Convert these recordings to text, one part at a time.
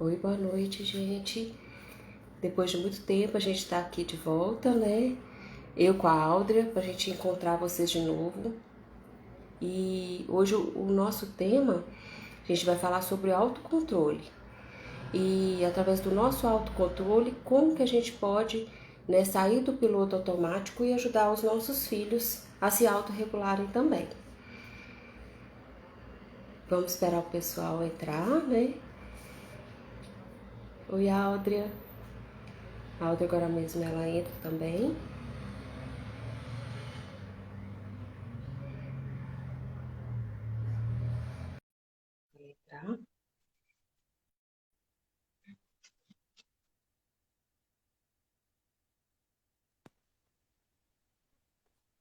Oi, boa noite, gente. Depois de muito tempo a gente está aqui de volta, né? Eu com a Áudria, para a gente encontrar vocês de novo. E hoje o nosso tema, a gente vai falar sobre autocontrole. E através do nosso autocontrole, como que a gente pode, né, sair do piloto automático e ajudar os nossos filhos a se autorregularem também. Vamos esperar o pessoal entrar, né? Oi, Áudria. A Áudria agora mesmo ela entra também. Entrar.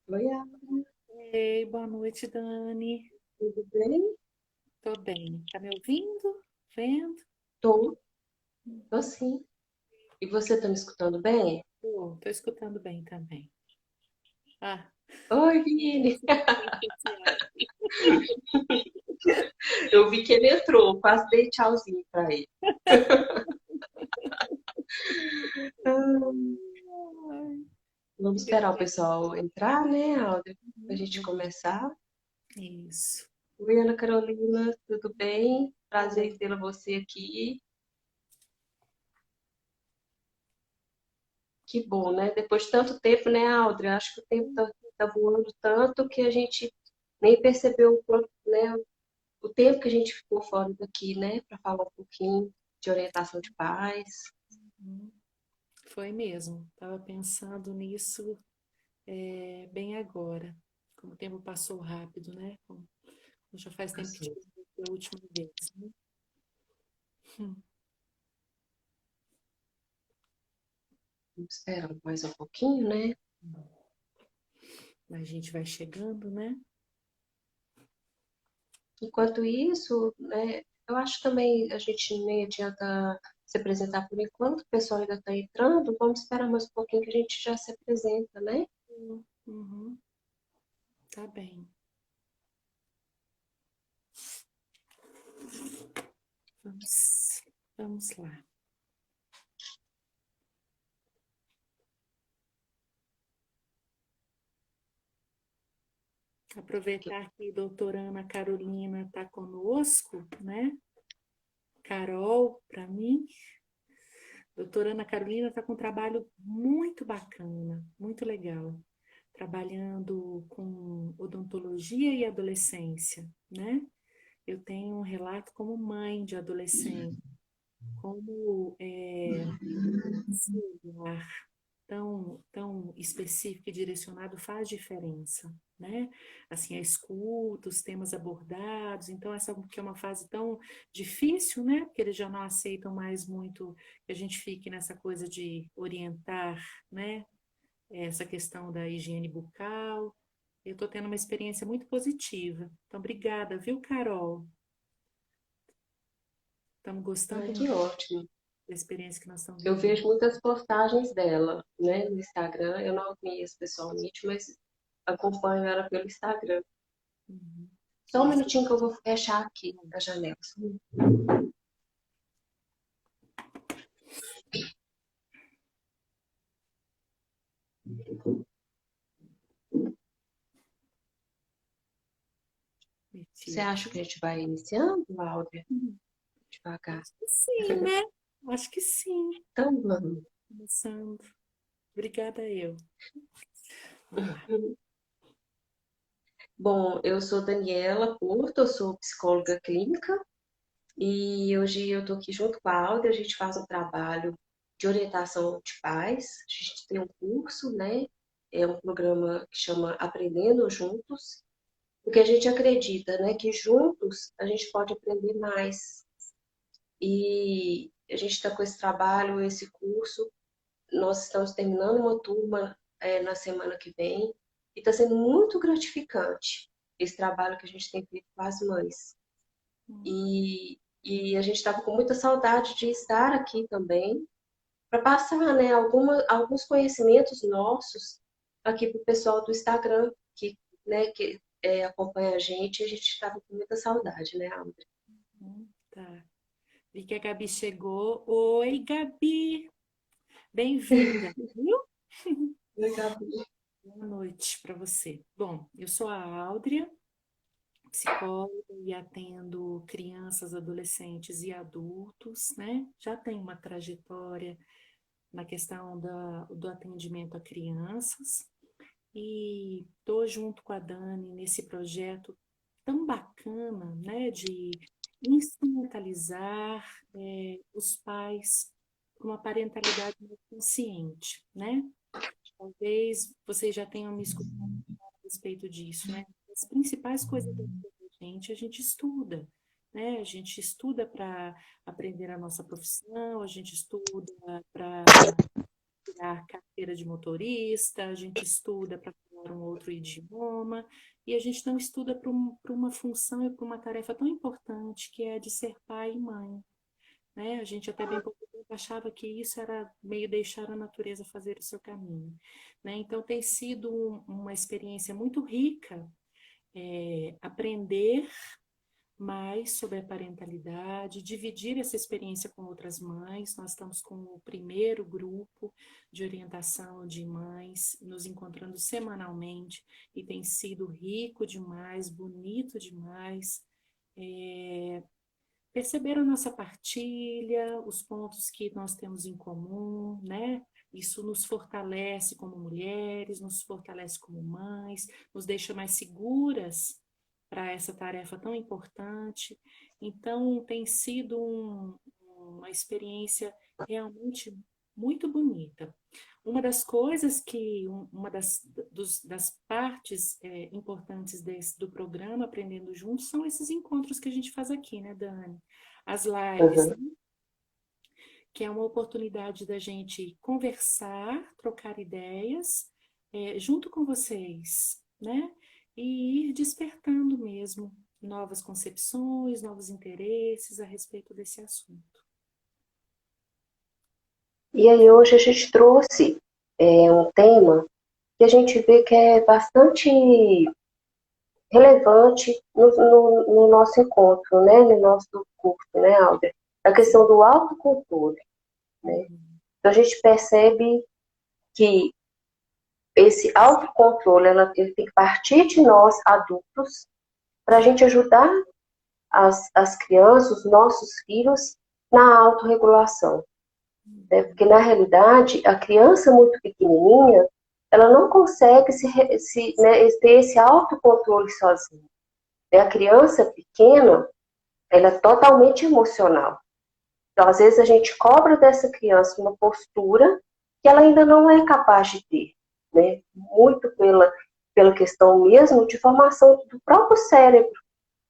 Oi, Áudria. Ei, boa noite, Dani. Tudo bem? Tô bem. Tá me ouvindo? Vendo? Tô, tô sim. E você tá me escutando bem? Tô escutando bem também. Ah, Oi, Vini. esse momento especial. Eu vi que ele entrou, quase dei tchauzinho pra ele. Ah, Ai, vamos esperar o pessoal entrar, né, Alder? Pra gente uhum. começar. Isso. Oi, Ana Carolina, tudo bem? Prazer Oi. em tê-la você aqui. Que bom, né? Depois de tanto tempo, né, Alder? Acho que o tempo tá voando tanto que a gente nem percebeu o quanto, né, o tempo que a gente ficou fora daqui, né, para falar um pouquinho de orientação de paz. Uhum. Foi mesmo. Tava pensando nisso bem agora. Como o tempo passou rápido, né? Já faz tempo que Assim, tive a última vez, né? Hum. vamos esperar mais um pouquinho, né? A gente vai chegando, né? Enquanto isso, né, eu acho também a gente nem adianta se apresentar por enquanto, o pessoal ainda está entrando, vamos esperar mais um pouquinho que a gente já se apresenta, né? Uhum. Tá bem. Vamos lá. Aproveitar que a doutora Ana Carolina está conosco, né? Carol, para mim, doutora Ana Carolina está com um trabalho muito bacana, muito legal, trabalhando com odontologia e adolescência, né? Eu tenho um relato como mãe de adolescente, como esse olhar tão específico e direcionado faz diferença, né? Assim, a escuta, os temas abordados, então essa que é uma fase tão difícil, né? Porque eles já não aceitam mais muito que a gente fique nessa coisa de orientar, né? Essa questão da higiene bucal. Eu estou tendo uma experiência muito positiva. Então, obrigada, viu, Carol? Estamos Ai, gostando que muito ótimo. da experiência que nós estamos Eu vivendo. vejo muitas postagens dela, né, no Instagram. Eu não a conheço pessoalmente, mas acompanho ela pelo Instagram. Uhum. Só um Isso. minutinho que eu vou fechar aqui a janela. Você Metido. acha que a gente vai iniciando, Láudia? Devagar. Acho que sim, né? Acho que sim. Então, vamos. Começando. Obrigada, eu. Vamos lá. Bom, eu sou Daniela Porto, eu sou psicóloga clínica e hoje eu estou aqui junto com a Alda, a gente faz um trabalho de orientação de pais. A gente tem um curso, né? É um programa que chama Aprendendo Juntos, porque a gente acredita, né, que juntos a gente pode aprender mais. E a gente está com esse trabalho, esse curso. Nós estamos terminando uma turma na semana que vem e está sendo muito gratificante esse trabalho que a gente tem feito com as mães. E a gente estava com muita saudade de estar aqui também para passar, né, alguns conhecimentos nossos aqui para o pessoal do Instagram que, né, que acompanha a gente. A gente estava com muita saudade, né, Amber? Tá. Vi que a Gabi chegou. Oi, Gabi! Bem-vinda, viu? Legal. Boa noite para você. Bom, eu sou a Áudria, psicóloga e atendo crianças, adolescentes e adultos, né? Já tenho uma trajetória na questão do atendimento a crianças e estou junto com a Dani nesse projeto tão bacana, né? De instrumentalizar os pais para uma parentalidade mais consciente, né? Talvez vocês já tenham me escutado a respeito disso, né? As principais coisas da vida da gente, a gente estuda, né? A gente estuda para aprender a nossa profissão, a gente estuda para tirar carteira de motorista, a gente estuda para falar um outro idioma, e a gente não estuda para uma função e para uma tarefa tão importante que é a de ser pai e mãe, né? A gente até bem pouco tempo achava que isso era meio deixar a natureza fazer o seu caminho, né? Então tem sido uma experiência muito rica, aprender mais sobre a parentalidade, dividir essa experiência com outras mães. Nós estamos com o primeiro grupo de orientação de mães, nos encontrando semanalmente, e tem sido rico demais, bonito demais. Perceber a nossa partilha, os pontos que nós temos em comum, né? Isso nos fortalece como mulheres, nos fortalece como mães, nos deixa mais seguras para essa tarefa tão importante. Então, tem sido uma experiência realmente muito bonita. Uma das coisas que, uma das partes importantes do programa Aprendendo Juntos são esses encontros que a gente faz aqui, né, Dani? As lives, né? Uhum. Que é uma oportunidade da gente conversar, trocar ideias, junto com vocês, né? E ir despertando mesmo novas concepções, novos interesses a respeito desse assunto. E aí hoje a gente trouxe um tema que a gente vê que é bastante relevante no nosso encontro, né, no nosso curso, né, Alder? A questão do autocontrole, né? Uhum. Então a gente percebe que esse autocontrole ele tem que partir de nós, adultos, para a gente ajudar as crianças, os nossos filhos, na autorregulação. Né? Porque, na realidade, a criança muito pequenininha, ela não consegue né, ter esse autocontrole sozinha. Né? A criança pequena, ela é totalmente emocional. Então, às vezes, a gente cobra dessa criança uma postura que ela ainda não é capaz de ter. Né? Muito pela questão mesmo de formação do próprio cérebro.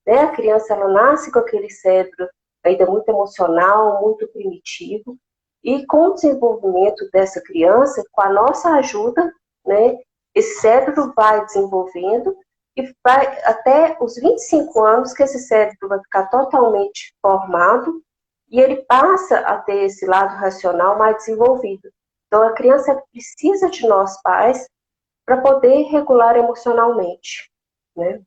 Né? A criança ela nasce com aquele cérebro ainda muito emocional, muito primitivo, e com o desenvolvimento dessa criança, com a nossa ajuda, né, esse cérebro vai desenvolvendo e vai até os 25 anos que esse cérebro vai ficar totalmente formado e ele passa a ter esse lado racional mais desenvolvido. Então a criança precisa de nós pais para poder regular emocionalmente, né?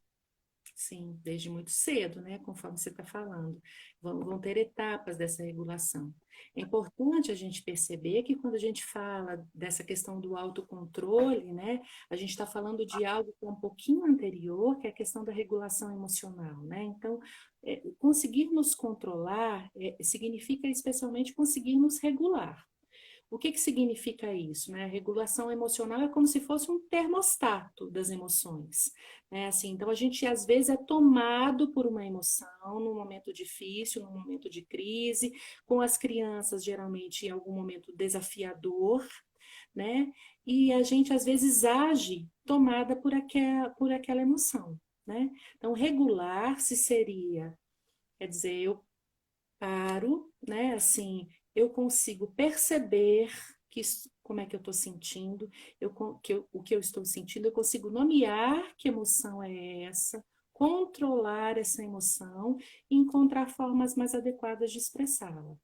Sim, desde muito cedo, né? Conforme você está falando. Vão ter etapas dessa regulação. É importante a gente perceber que quando a gente fala dessa questão do autocontrole, né? A gente está falando de algo que é um pouquinho anterior, que é a questão da regulação emocional, né? Então, conseguir nos controlar significa especialmente conseguir nos regular. O que que significa isso, né? A regulação emocional é como se fosse um termostato das emoções, né? Assim, então a gente às vezes é tomado por uma emoção num momento difícil, num momento de crise, com as crianças geralmente em algum momento desafiador, né? E a gente às vezes age tomada por aquela emoção, né? Então regular-se seria, quer dizer, eu paro, né? Assim, eu consigo perceber como é que eu estou sentindo, o que eu estou sentindo, eu consigo nomear que emoção é essa, controlar essa emoção e encontrar formas mais adequadas de expressá-la.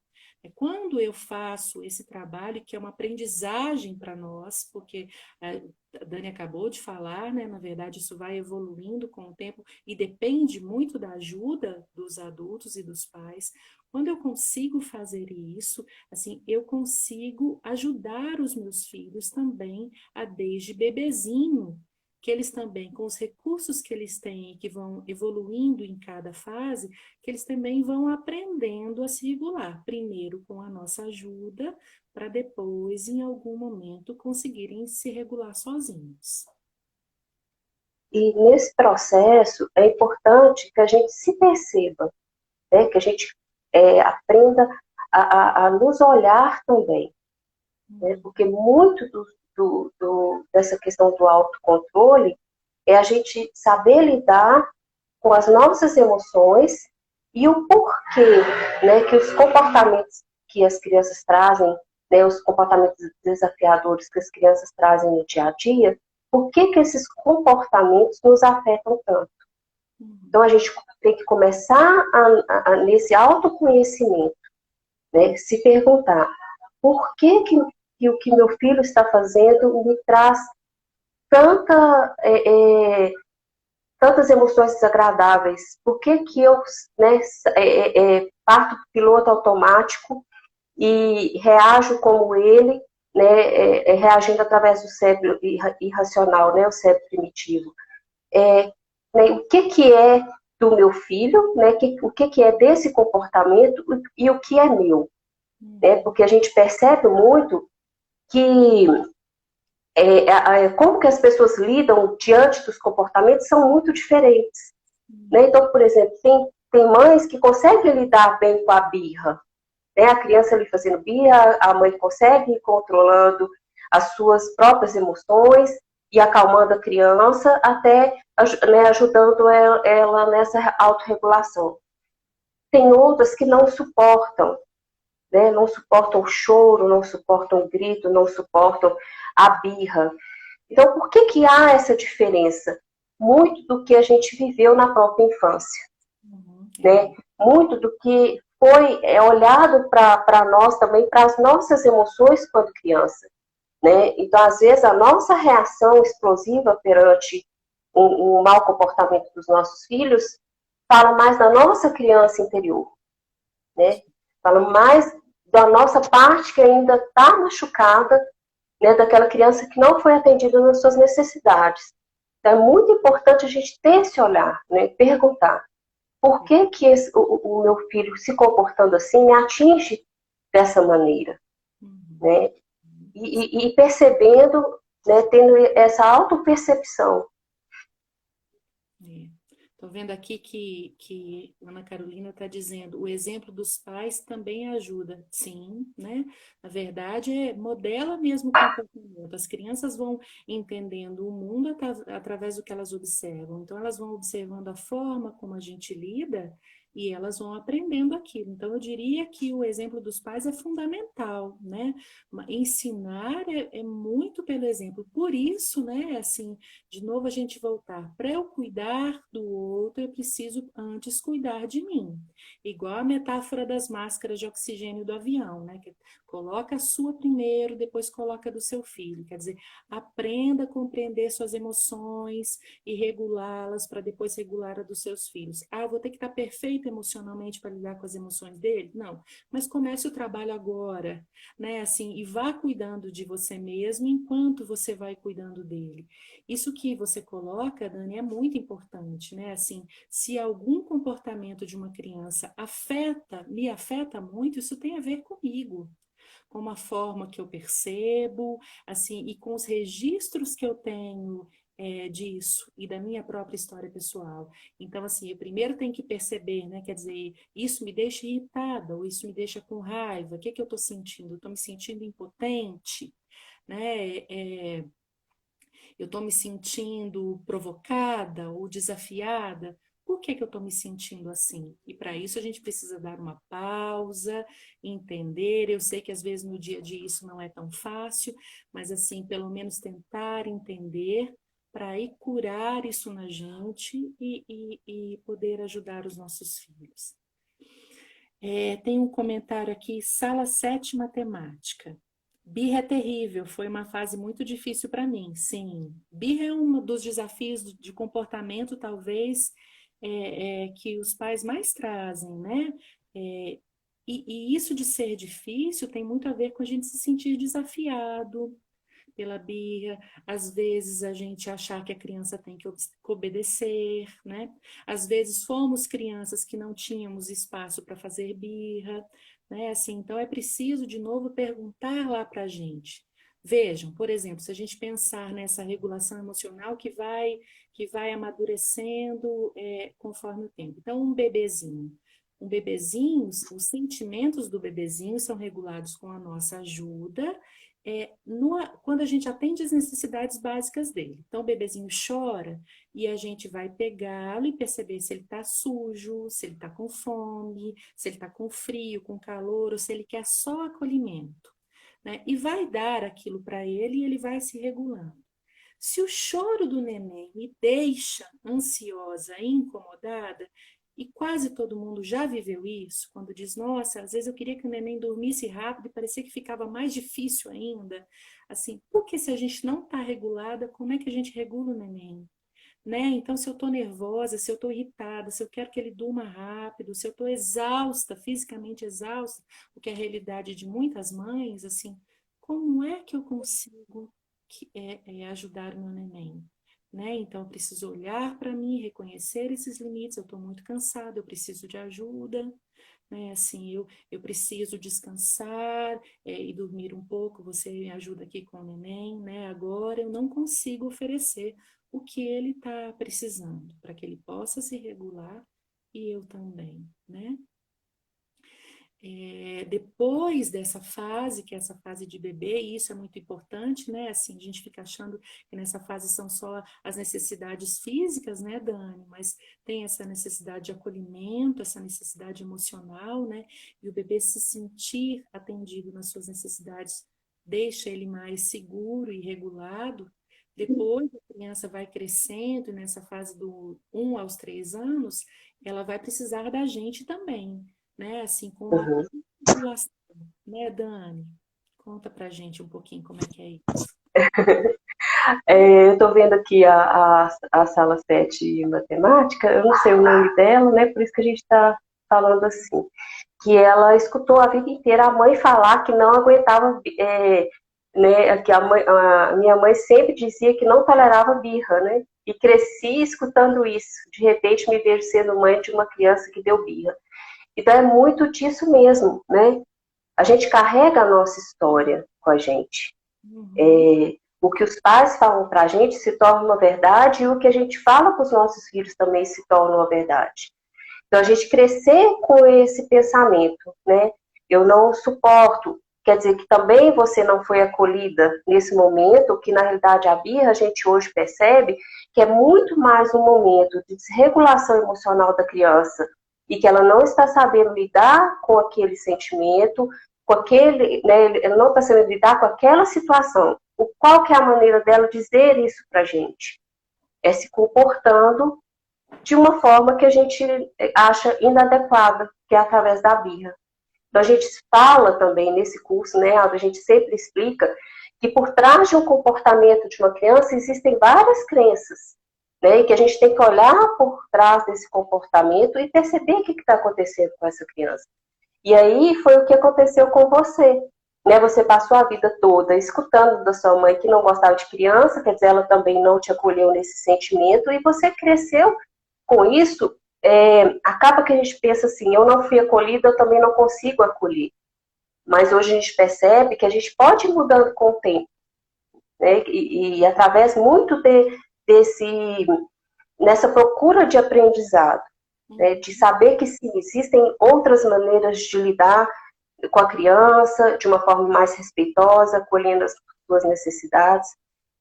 É quando eu faço esse trabalho, que é uma aprendizagem para nós, porque a Dani acabou de falar, né? Na verdade, isso vai evoluindo com o tempo e depende muito da ajuda dos adultos e dos pais. Quando eu consigo fazer isso, assim, eu consigo ajudar os meus filhos também a desde bebezinho, que eles também, com os recursos que eles têm, que vão evoluindo em cada fase, que eles também vão aprendendo a se regular, primeiro com a nossa ajuda, para depois, em algum momento, conseguirem se regular sozinhos. E nesse processo é importante que a gente se perceba, né? Que a gente aprenda a nos olhar também, né? Porque muito dessa questão do autocontrole é a gente saber lidar com as nossas emoções e o porquê, né, que os comportamentos que as crianças trazem, né, os comportamentos desafiadores que as crianças trazem no dia a dia, por que que esses comportamentos nos afetam tanto? Então a gente tem que começar nesse autoconhecimento, né, se perguntar por que o que meu filho está fazendo me traz tanta tantas emoções desagradáveis? Por que que eu, né, parto do piloto automático e reajo como ele, né, reagindo através do cérebro irracional, né, o cérebro primitivo? Né, o que que é do meu filho, né, o que que é desse comportamento e o que é meu? Né? Porque a gente percebe muito que como que as pessoas lidam diante dos comportamentos são muito diferentes. Né? Então, por exemplo, tem mães que conseguem lidar bem com a birra. Né? A criança ali fazendo birra, a mãe consegue ir controlando as suas próprias emoções e acalmando a criança, até, né, ajudando ela nessa autorregulação. Tem outras que não suportam, né? Não suportam o choro, não suportam o grito, não suportam a birra. Então, por que que há essa diferença? Muito do que a gente viveu na própria infância, né? Muito do que foi olhado para nós também, para as nossas emoções quando criança, né? Então, às vezes, a nossa reação explosiva perante um mau comportamento dos nossos filhos fala mais da nossa criança interior, né? Fala mais da nossa parte que ainda está machucada, né? Daquela criança que não foi atendida nas suas necessidades. Então, é muito importante a gente ter esse olhar, né? Perguntar por que que o meu filho se comportando assim me atinge dessa maneira, né? E percebendo, né? Tendo essa autopercepção. Estou vendo aqui que Ana Carolina está dizendo, o exemplo dos pais também ajuda. Sim, né? Na verdade, modela mesmo o comportamento. As crianças vão entendendo o mundo através do que elas observam. Então, elas vão observando a forma como a gente lida e elas vão aprendendo aquilo. Então, eu diria que o exemplo dos pais é fundamental, né? Ensinar é muito pelo exemplo. Por isso, né, assim, de novo a gente voltar. Para eu cuidar do outro, eu preciso antes cuidar de mim. Igual a metáfora das máscaras de oxigênio do avião, né? Que coloca a sua primeiro, depois coloca a do seu filho. Quer dizer, aprenda a compreender suas emoções e regulá-las para depois regular a dos seus filhos. Ah, eu vou ter que estar perfeito emocionalmente para lidar com as emoções dele? Não. Mas comece o trabalho agora, né? Assim, e vá cuidando de você mesmo enquanto você vai cuidando dele. Isso que você coloca, Dani, é muito importante, né? Assim, se algum comportamento de uma criança me afeta muito, isso tem a ver comigo, com a forma que eu percebo, assim, e com os registros que eu tenho disso e da minha própria história pessoal. Então, assim, eu primeiro tenho que perceber, né? Quer dizer, isso me deixa irritada, ou isso me deixa com raiva. O que que eu estou sentindo? Eu estou me sentindo impotente, né? Eu estou me sentindo provocada ou desafiada. Por que que eu estou me sentindo assim? E para isso a gente precisa dar uma pausa, entender. Eu sei que às vezes no dia a dia isso não é tão fácil, mas assim, pelo menos tentar entender para aí curar isso na gente e poder ajudar os nossos filhos. Tem um comentário aqui, sala 7, matemática. Birra é terrível, foi uma fase muito difícil para mim, sim. Birra é um dos desafios de comportamento, talvez, que os pais mais trazem, né? É, e isso de ser difícil tem muito a ver com a gente se sentir desafiado pela birra, às vezes a gente achar que a criança tem que obedecer, né? Às vezes fomos crianças que não tínhamos espaço para fazer birra, né? Assim, então é preciso de novo perguntar lá para a gente. Vejam, por exemplo, se a gente pensar nessa regulação emocional que vai amadurecendo conforme o tempo. Então, um bebezinho, os sentimentos do bebezinho são regulados com a nossa ajuda, quando a gente atende as necessidades básicas dele. Então, o bebezinho chora e a gente vai pegá-lo e perceber se ele está sujo, se ele está com fome, se ele está com frio, com calor, ou se ele quer só acolhimento, né? E vai dar aquilo para ele e ele vai se regulando. Se o choro do neném me deixa ansiosa e incomodada, e quase todo mundo já viveu isso, quando diz, nossa, às vezes eu queria que o neném dormisse rápido e parecia que ficava mais difícil ainda. Assim, porque se a gente não está regulada, como é que a gente regula o neném? Né? Então, se eu estou nervosa, se eu estou irritada, se eu quero que ele durma rápido, se eu estou exausta, fisicamente exausta, o que é a realidade de muitas mães, assim, como é que eu consigo ajudar o meu neném? Né? Então, eu preciso olhar para mim, reconhecer esses limites, eu estou muito cansada, eu preciso de ajuda, né? Assim, eu preciso descansar e dormir um pouco, você me ajuda aqui com o neném, né? Agora eu não consigo oferecer o que ele está precisando, para que ele possa se regular e eu também, né? Depois dessa fase, que é essa fase de bebê, e isso é muito importante, né? Assim, a gente fica achando que nessa fase são só as necessidades físicas, né, Dani? Mas tem essa necessidade de acolhimento, essa necessidade emocional, né? E o bebê se sentir atendido nas suas necessidades deixa ele mais seguro e regulado. Depois a criança vai crescendo, e nessa fase do 1 aos 3 anos, ela vai precisar da gente também, né? Assim, com uma Uhum. população, né, Dani? Conta pra gente um pouquinho como é que é isso. Eu estou vendo aqui a sala 7 de matemática, eu não sei o nome dela, né? Por isso que a gente está falando assim. Que ela escutou a vida inteira a mãe falar que não aguentava, né? Que a minha mãe sempre dizia que não tolerava birra, né? E cresci escutando isso. De repente me vejo sendo mãe de uma criança que deu birra. Então é muito disso mesmo, né? A gente carrega a nossa história com a gente. Uhum. O que os pais falam para a gente se torna uma verdade e o que a gente fala para os nossos filhos também se torna uma verdade. Então, a gente crescer com esse pensamento, né? Eu não suporto, quer dizer que também você não foi acolhida nesse momento, que na realidade a birra a gente hoje percebe que é muito mais um momento de desregulação emocional da criança e que ela não está sabendo lidar com aquele sentimento, com aquele, né? Ela não está sabendo lidar com aquela situação. Qual que é a maneira dela dizer isso para a gente? É se comportando de uma forma que a gente acha inadequada, que é através da birra. Então, a gente fala também nesse curso, né, Aldo, a gente sempre explica que por trás de um comportamento de uma criança existem várias crenças, né, e que a gente tem que olhar por trás desse comportamento e perceber o que está acontecendo com essa criança. E aí foi o que aconteceu com você. Né? Você passou a vida toda escutando da sua mãe que não gostava de criança, quer dizer, ela também não te acolheu nesse sentimento, e você cresceu com isso, acaba que a gente pensa assim, eu não fui acolhida, eu também não consigo acolher. Mas hoje a gente percebe que a gente pode ir mudando com o tempo, né? E através muito nessa procura de aprendizado, né? De saber que sim, existem outras maneiras de lidar com a criança, de uma forma mais respeitosa, acolhendo as suas necessidades.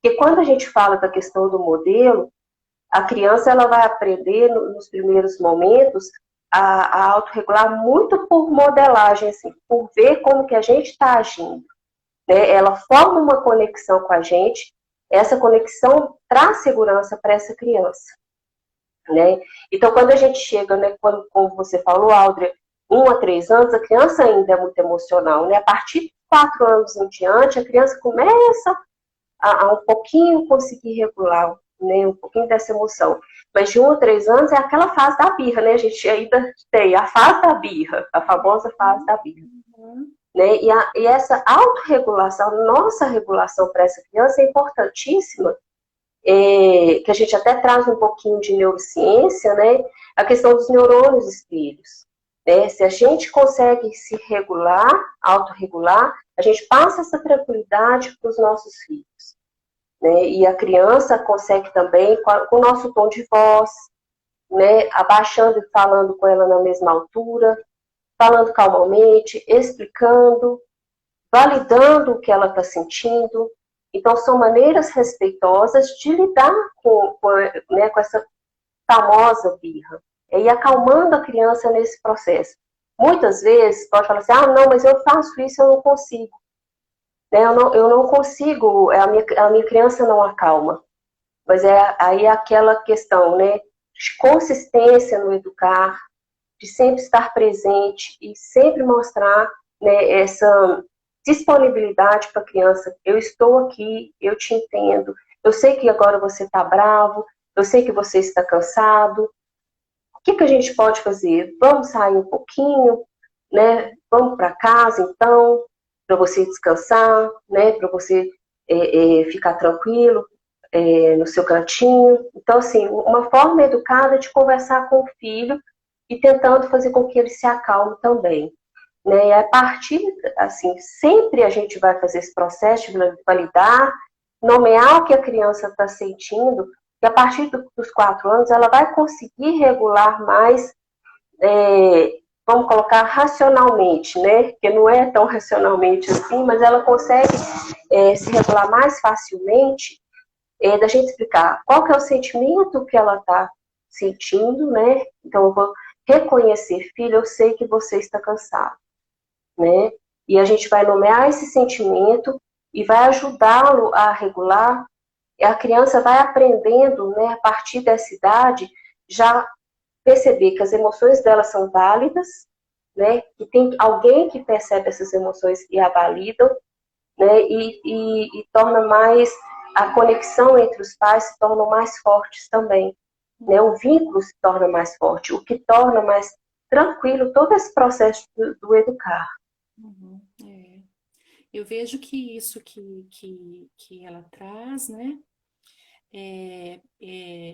Porque quando a gente fala da questão do modelo, a criança ela vai aprender nos primeiros momentos a autorregular muito por modelagem, assim, por ver como que a gente está agindo. Né? Ela forma uma conexão com a gente, essa conexão traz segurança para essa criança. Né? Então, quando a gente chega, né, como você falou, Aldria, 1 a 3 anos, a criança ainda é muito emocional, né? A partir de 4 anos em diante, a criança começa a um pouquinho conseguir regular, né? Um pouquinho dessa emoção. Mas de 1 a 3 anos é aquela fase da birra, né? A gente ainda tem a fase da birra, a famosa fase da birra. Uhum. Né? E essa autorregulação, nossa regulação para essa criança é importantíssima, que a gente até traz um pouquinho de neurociência, né? A questão dos neurônios espelhos. Né? Se a gente consegue se regular, autorregular, a gente passa essa tranquilidade para os nossos filhos. Né? E a criança consegue também, com o nosso tom de voz, né? Abaixando e falando com ela na mesma altura, falando calmamente, explicando, validando o que ela está sentindo. Então, são maneiras respeitosas de lidar né, com essa famosa birra. E acalmando a criança nesse processo. Muitas vezes, pode falar assim, não, mas eu faço isso, eu não consigo. Né, eu não consigo, a minha criança não acalma. Mas aí é aquela questão, né, de consistência no educar, de sempre estar presente e sempre mostrar, né, essa disponibilidade para a criança. Eu estou aqui, eu te entendo. Eu sei que agora você está bravo, eu sei que você está cansado. O que a gente pode fazer? Vamos sair um pouquinho, né? Vamos para casa, então, para você descansar, né? Para você ficar tranquilo no seu cantinho. Então, assim, uma forma educada de conversar com o filho e tentando fazer com que ele se acalme também. Né? E a partir, assim, sempre a gente vai fazer esse processo de validar, nomear o que a criança está sentindo, e a partir dos 4 anos ela vai conseguir regular mais, vamos colocar racionalmente, né? Que não é tão racionalmente assim, mas ela consegue se regular mais facilmente, da gente explicar qual que é o sentimento que ela está sentindo, né? Então eu vou reconhecer, filho, eu sei que você está cansado, né? E a gente vai nomear esse sentimento e vai ajudá-lo a regular. E a criança vai aprendendo, né, a partir dessa idade, já perceber que as emoções dela são válidas, né? Que tem alguém que percebe essas emoções e a validam, né? E torna mais a conexão entre os pais se torna mais fortes também, né? O vínculo se torna mais forte, o que torna mais tranquilo todo esse processo do educar. Uhum, é. Eu vejo que isso que ela traz, né,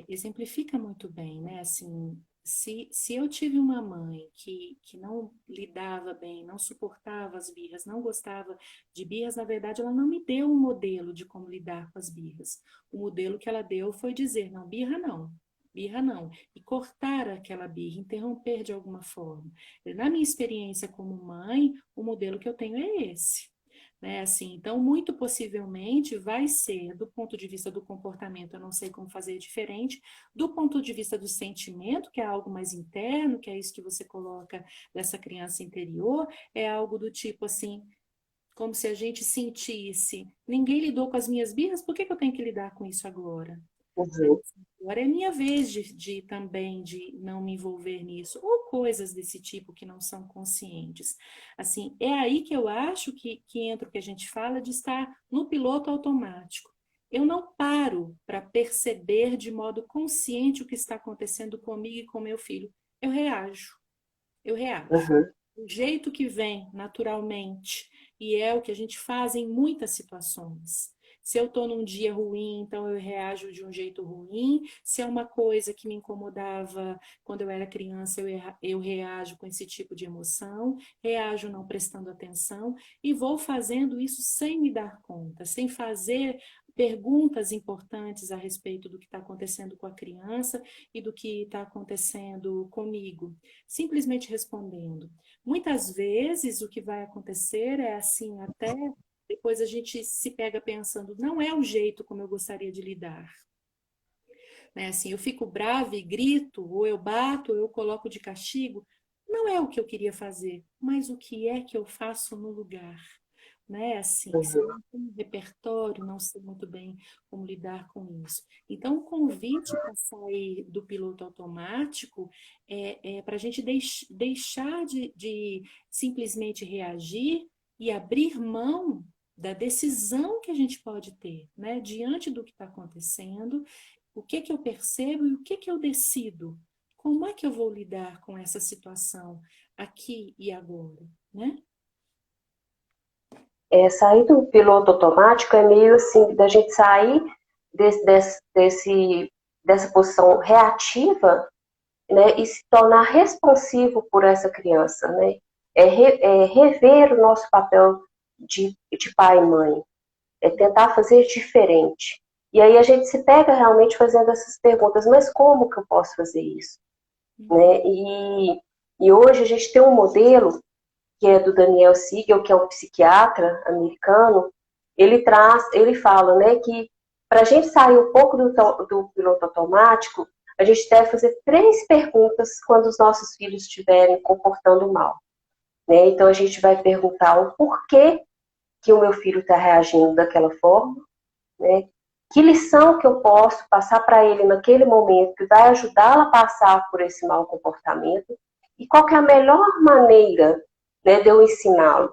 exemplifica muito bem, né? Assim, se eu tive uma mãe que não lidava bem, não suportava as birras, não gostava de birras, na verdade, ela não me deu um modelo de como lidar com as birras. O modelo que ela deu foi dizer, não, birra não. Birra não, e cortar aquela birra, interromper de alguma forma. Na minha experiência como mãe, o modelo que eu tenho é esse. Né, assim, então, muito possivelmente vai ser, do ponto de vista do comportamento, eu não sei como fazer diferente, do ponto de vista do sentimento, que é algo mais interno, que é isso que você coloca dessa criança interior, é algo do tipo assim, como se a gente sentisse, ninguém lidou com as minhas birras, por que eu tenho que lidar com isso agora? Uhum. Agora é minha vez de também de não me envolver nisso, ou coisas desse tipo que não são conscientes. Assim, é aí que eu acho que entra o que a gente fala de estar no piloto automático. Eu não paro para perceber de modo consciente o que está acontecendo comigo e com meu filho. Eu reajo, eu reajo. Uhum. O jeito que vem naturalmente, e é o que a gente faz em muitas situações. Se eu estou num dia ruim, então eu reajo de um jeito ruim. Se é uma coisa que me incomodava quando eu era criança, eu reajo com esse tipo de emoção, reajo não prestando atenção e vou fazendo isso sem me dar conta, sem fazer perguntas importantes a respeito do que está acontecendo com a criança e do que está acontecendo comigo. Simplesmente respondendo. Muitas vezes o que vai acontecer é assim, até depois a gente se pega pensando, não é o jeito como eu gostaria de lidar. Né? Assim, eu fico brava e grito, ou eu bato, ou eu coloco de castigo. Não é o que eu queria fazer, mas o que é que eu faço no lugar? né? Assim, se eu não tenho um repertório, não sei muito bem como lidar com isso. Então, o convite para sair do piloto automático é para a gente deixar de simplesmente reagir e abrir mão da decisão que a gente pode ter, né? Diante do que está acontecendo, o que que eu percebo e o que que eu decido? Como é que eu vou lidar com essa situação aqui e agora, né? Sair do piloto automático é meio assim, da gente sair dessa posição reativa, né, e se tornar responsivo por essa criança, né? Rever o nosso papel de pai e mãe, tentar fazer diferente. E aí a gente se pega realmente fazendo essas perguntas, mas como que eu posso fazer isso? Né? E hoje a gente tem um modelo que é do Daniel Siegel, que é um psiquiatra americano. Ele fala, né, que para a gente sair um pouco do piloto automático, a gente deve fazer 3 perguntas quando os nossos filhos estiverem comportando mal. Né? Então a gente vai perguntar o porquê que o meu filho está reagindo daquela forma, né? Que lição que eu posso passar para ele naquele momento que vai ajudá-lo a passar por esse mau comportamento e qual que é a melhor maneira, né, de eu ensiná-lo.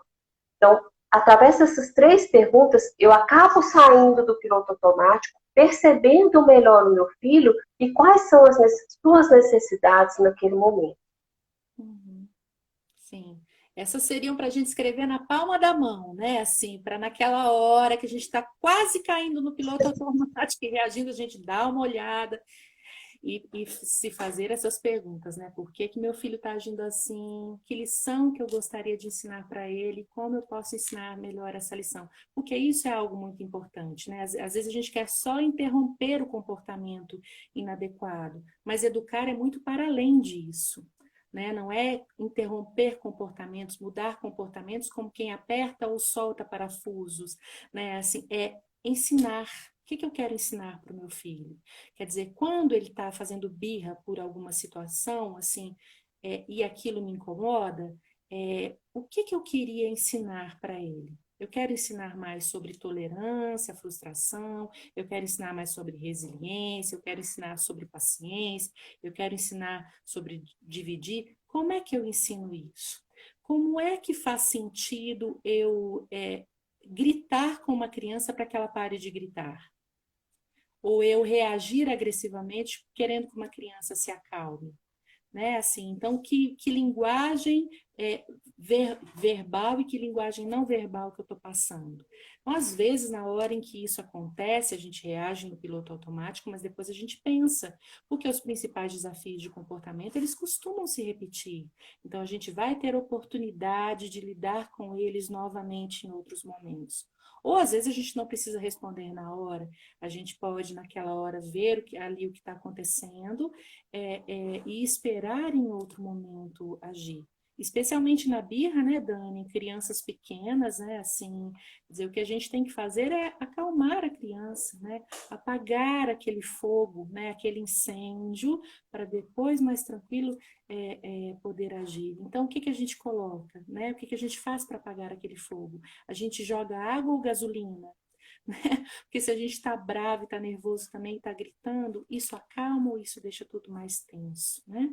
Então, através dessas 3 perguntas, eu acabo saindo do piloto automático, percebendo melhor o meu filho e quais são as suas necessidades naquele momento. Uhum. Sim. Essas seriam para a gente escrever na palma da mão, né? Assim, para naquela hora que a gente está quase caindo no piloto automático e reagindo, a gente dá uma olhada e se fazer essas perguntas, né? Por que que meu filho está agindo assim? Que lição que eu gostaria de ensinar para ele? Como eu posso ensinar melhor essa lição? Porque isso é algo muito importante, né? Às vezes a gente quer só interromper o comportamento inadequado, mas educar é muito para além disso. Né? Não é interromper comportamentos, mudar comportamentos como quem aperta ou solta parafusos, né? Assim, é ensinar. O que que eu quero ensinar para o meu filho? Quer dizer, quando ele está fazendo birra por alguma situação, assim, e aquilo me incomoda, o que que eu queria ensinar para ele? Eu quero ensinar mais sobre tolerância, frustração, eu quero ensinar mais sobre resiliência, eu quero ensinar sobre paciência, eu quero ensinar sobre dividir. Como é que eu ensino isso? Como é que faz sentido eu gritar com uma criança para que ela pare de gritar? Ou eu reagir agressivamente querendo que uma criança se acalme? Né? Assim, então, que linguagem verbal e que linguagem não verbal que eu estou passando? Então, às vezes, na hora em que isso acontece, a gente reage no piloto automático, mas depois a gente pensa, porque os principais desafios de comportamento, eles costumam se repetir. Então, a gente vai ter oportunidade de lidar com eles novamente em outros momentos. Ou às vezes a gente não precisa responder na hora, a gente pode naquela hora ver ali o que está acontecendo e esperar em outro momento agir. Especialmente na birra, né, Dani? Crianças pequenas, né? Assim, dizer, o que a gente tem que fazer é acalmar a criança, né? Apagar aquele fogo, né? Aquele incêndio, para depois, mais tranquilo, poder agir. Então, o que que a gente coloca, né? O que que a gente faz para apagar aquele fogo? A gente joga água ou gasolina? Né? Porque se a gente está bravo, está nervoso também, está gritando, isso acalma ou isso deixa tudo mais tenso, né?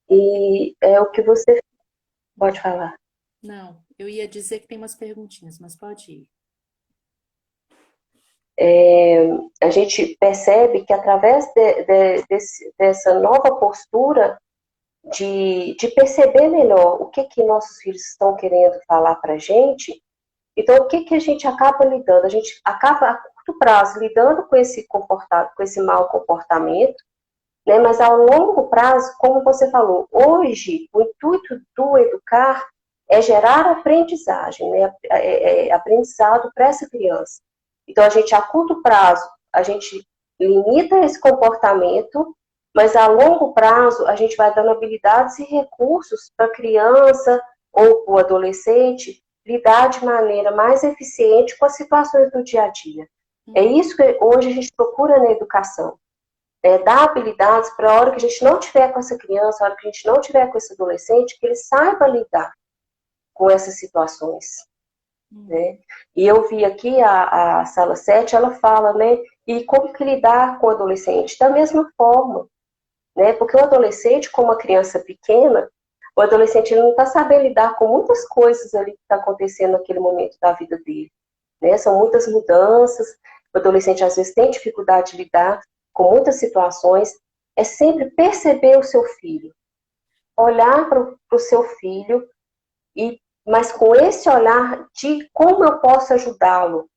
E é o que você pode falar. Não, eu ia dizer que tem umas perguntinhas, mas pode ir. A gente percebe que através dessa nova postura de perceber melhor o que nossos filhos estão querendo falar para a gente, então o que a gente acaba lidando? A gente acaba a curto prazo lidando com esse mau comportamento, né? Mas ao longo prazo, como você falou, hoje o intuito do educar é gerar aprendizagem, né? Aprendizado para essa criança. Então a gente a curto prazo a gente limita esse comportamento, mas a longo prazo a gente vai dando habilidades e recursos para a criança ou para o adolescente lidar de maneira mais eficiente com as situações do dia a dia. É isso que hoje a gente procura na educação. Dar habilidades para a hora que a gente não tiver com essa criança, a hora que a gente não tiver com esse adolescente, que ele saiba lidar. com essas situações, né? Uhum. E eu vi aqui a sala 7, ela fala, né, e como que lidar com o adolescente? Da mesma forma, né? Porque o adolescente, como uma criança pequena, o adolescente ele não está sabendo lidar com muitas coisas ali que está acontecendo naquele momento da vida dele, né? São muitas mudanças, o adolescente às vezes tem dificuldade de lidar com muitas situações. É sempre perceber o seu filho, olhar para o seu filho, mas com esse olhar de como eu posso ajudá-lo.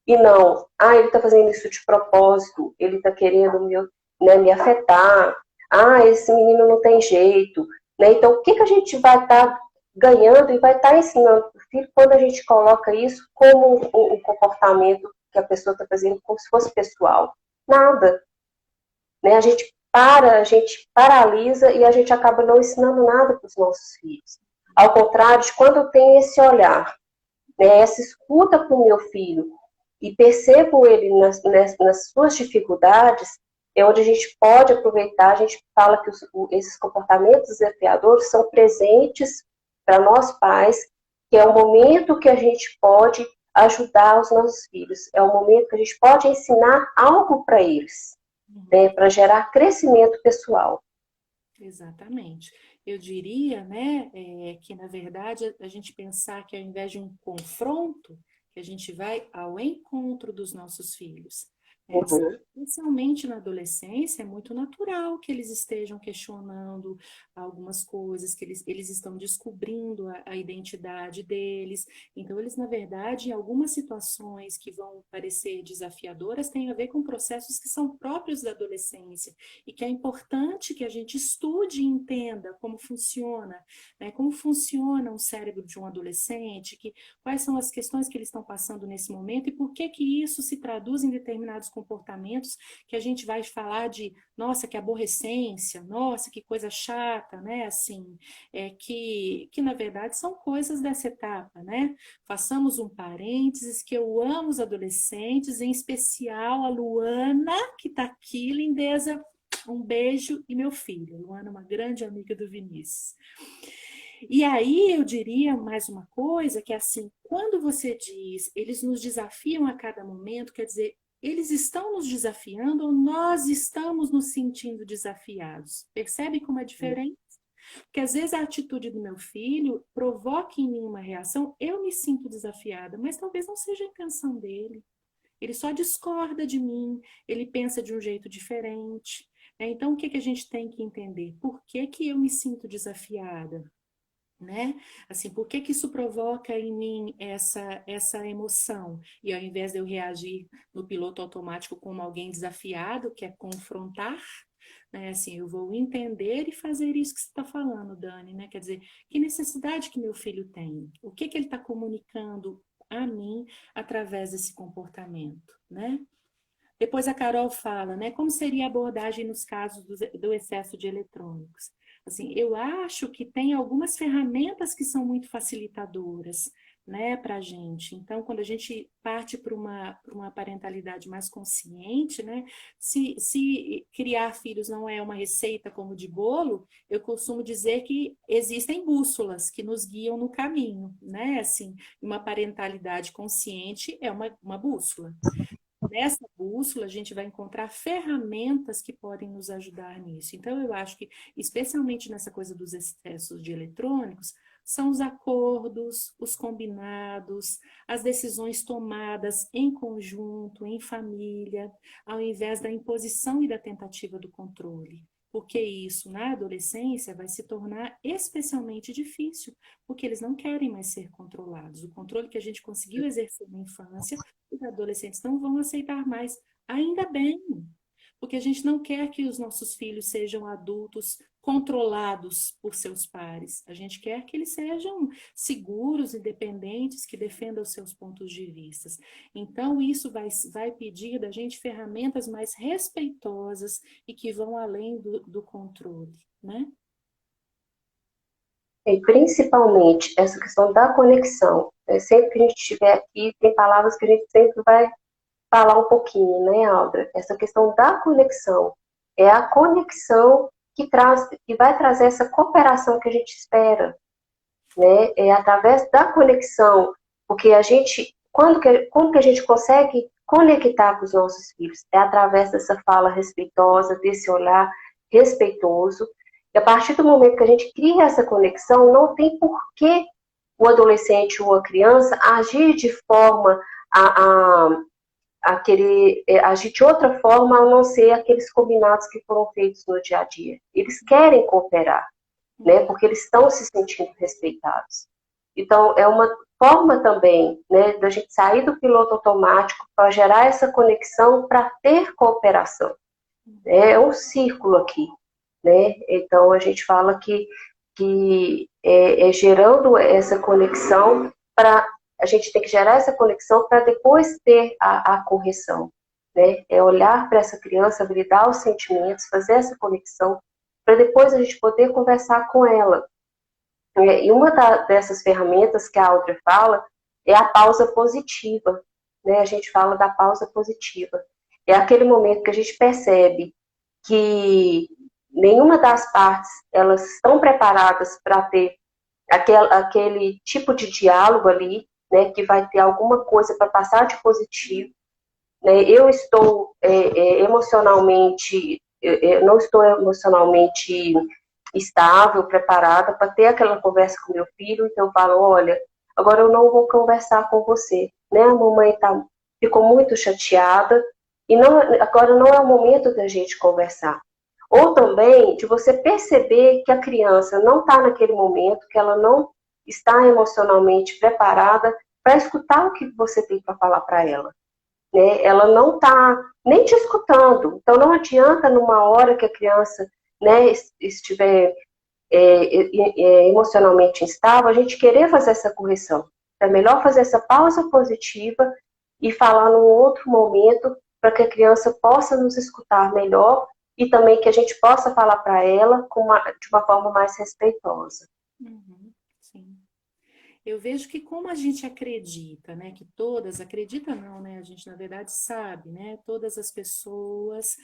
E não, ele está fazendo isso de propósito, ele está querendo né, me afetar, esse menino não tem jeito. Né? Então, o que, que a gente vai estar ganhando e vai estar ensinando para o filho quando a gente coloca isso como um comportamento que a pessoa está fazendo como se fosse pessoal? Nada. Né? A gente paralisa e a gente acaba não ensinando nada para os nossos filhos. Ao contrário de quando eu tenho esse olhar, né, essa escuta para o meu filho e percebo ele nas suas dificuldades, é onde a gente pode aproveitar. A gente fala que esses comportamentos desafiadores são presentes para nós pais, que é o momento que a gente pode ajudar os nossos filhos, é o momento que a gente pode ensinar algo para eles, né, para gerar crescimento pessoal. Exatamente. Eu diria, né, que na verdade a gente pensar que ao invés de um confronto, que a gente vai ao encontro dos nossos filhos. Né? Uhum. Especialmente na adolescência, é muito natural que eles estejam questionando algumas coisas, que eles estão descobrindo a identidade deles. Então, eles, na verdade, em algumas situações que vão parecer desafiadoras, têm a ver com processos que são próprios da adolescência e que é importante que a gente estude e entenda como funciona, né? Como funciona o cérebro de um adolescente, quais são as questões que eles estão passando nesse momento e por que que isso se traduz em determinados comportamentos que a gente vai falar de, nossa, que aborrecência, nossa, que coisa chata, né? Assim, que na verdade são coisas dessa etapa, né? Façamos um parênteses que eu amo os adolescentes, em especial a Luana, que está aqui, lindeza. Um beijo e meu filho. Luana é uma grande amiga do Vinícius. E aí eu diria mais uma coisa, que é assim, quando você diz, eles nos desafiam a cada momento, quer dizer, eles estão nos desafiando ou nós estamos nos sentindo desafiados? Percebe como é diferente? Porque às vezes a atitude do meu filho provoca em mim uma reação, eu me sinto desafiada, mas talvez não seja a intenção dele. Ele só discorda de mim, ele pensa de um jeito diferente. Né? Então, o que, que a gente tem que entender? Por que, que eu me sinto desafiada? Né? Assim, por que que isso provoca em mim essa emoção? E ao invés de eu reagir no piloto automático como alguém desafiado, que é confrontar, né? Assim, eu vou entender e fazer isso que você está falando, Dani, né? Quer dizer, que necessidade que meu filho tem? O que que ele está comunicando a mim através desse comportamento, né? Depois a Carol fala, né? Como seria a abordagem nos casos do excesso de eletrônicos? Assim, eu acho que tem algumas ferramentas que são muito facilitadoras, né, para a gente. Então, quando a gente parte para uma parentalidade mais consciente, né, se criar filhos não é uma receita como de bolo, eu costumo dizer que existem bússolas que nos guiam no caminho, né? Assim, uma parentalidade consciente é uma bússola. Nessa bússola, a gente vai encontrar ferramentas que podem nos ajudar nisso. Então, eu acho que, especialmente nessa coisa dos excessos de eletrônicos, são os acordos, os combinados, as decisões tomadas em conjunto, em família, ao invés da imposição e da tentativa do controle. Porque isso, na adolescência, vai se tornar especialmente difícil, porque eles não querem mais ser controlados. O controle que a gente conseguiu exercer na infância os adolescentes não vão aceitar mais. Ainda bem, porque a gente não quer que os nossos filhos sejam adultos controlados por seus pares. A gente quer que eles sejam seguros, independentes, que defendam os seus pontos de vista. Então, isso vai pedir da gente ferramentas mais respeitosas e que vão além do controle, né? E principalmente essa questão da conexão. Sempre que a gente estiver aqui, tem palavras que a gente sempre vai falar um pouquinho, né, Aldra? Essa questão da conexão. É a conexão que vai trazer essa cooperação que a gente espera. né? É através da conexão, porque a gente, como que a gente consegue conectar com os nossos filhos? É através dessa fala respeitosa, desse olhar respeitoso. E a partir do momento que a gente cria essa conexão, não tem por que o adolescente ou a criança agir de forma a, a, a querer agir de outra forma, a não ser aqueles combinados que foram feitos no dia a dia. Eles querem cooperar, né? Porque eles estão se sentindo respeitados. Então, é uma forma também, né, da gente sair do piloto automático para gerar essa conexão para ter cooperação. É um círculo aqui, né? Então, a gente fala que gerando essa conexão para a gente tem que gerar essa conexão para depois ter a correção, né? É olhar para essa criança, validar os sentimentos, fazer essa conexão para depois a gente poder conversar com ela. E uma dessas ferramentas que a Audrey fala é a pausa positiva, né? A gente fala da pausa positiva. É aquele momento que a gente percebe que nenhuma das partes elas estão preparadas para ter aquele tipo de diálogo ali, né? Que vai ter alguma coisa para passar de positivo, né? Eu estou emocionalmente, eu não estou emocionalmente estável, preparada para ter aquela conversa com meu filho, então eu falo, olha, agora eu não vou conversar com você, né? A mamãe ficou muito chateada e não, agora não é o momento da gente conversar. Ou também de você perceber que a criança não está naquele momento, que ela não está emocionalmente preparada para escutar o que você tem para falar para ela, né? Ela não está nem te escutando. Então não adianta numa hora que a criança, né, estiver emocionalmente instável, a gente querer fazer essa correção. É melhor fazer essa pausa positiva e falar num outro momento para que a criança possa nos escutar melhor e também que a gente possa falar para ela de uma forma mais respeitosa. Uhum, sim. Eu vejo que como a gente acredita, né, que todas, acredita não, né, a gente na verdade sabe, né, todas as pessoas,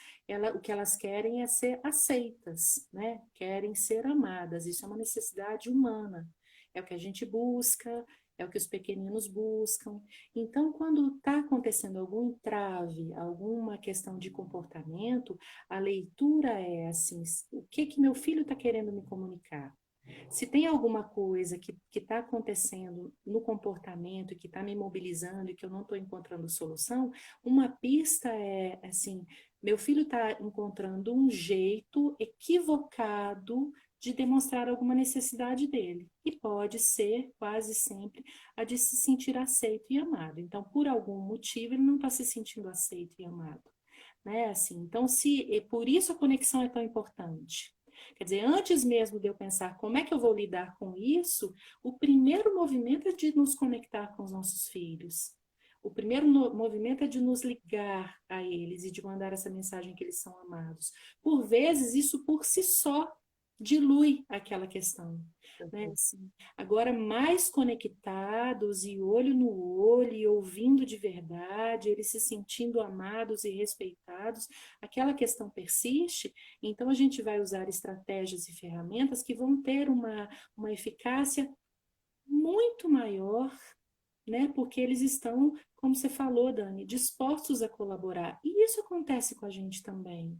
o que elas querem é ser aceitas, né, querem ser amadas, isso é uma necessidade humana, é o que a gente busca, é o que os pequeninos buscam. Então, quando está acontecendo algum entrave, alguma questão de comportamento, a leitura é assim, o que que meu filho está querendo me comunicar? Se tem alguma coisa que está acontecendo no comportamento, que está me mobilizando e que eu não estou encontrando solução, uma pista é assim: meu filho está encontrando um jeito equivocado de demonstrar alguma necessidade dele. E pode ser, quase sempre, a de se sentir aceito e amado. Então, por algum motivo, ele não está se sentindo aceito e amado. Né? Assim, então, por isso a conexão é tão importante. Quer dizer, antes mesmo de eu pensar como é que eu vou lidar com isso, o primeiro movimento é de nos conectar com os nossos filhos. O primeiro movimento é de nos ligar a eles e de mandar essa mensagem que eles são amados. Por vezes, isso por si só dilui aquela questão. Né? Assim, agora, mais conectados e olho no olho, e ouvindo de verdade, eles se sentindo amados e respeitados, aquela questão persiste, então a gente vai usar estratégias e ferramentas que vão ter uma eficácia muito maior, né? Porque eles estão, como você falou, Dani, dispostos a colaborar. E isso acontece com a gente também.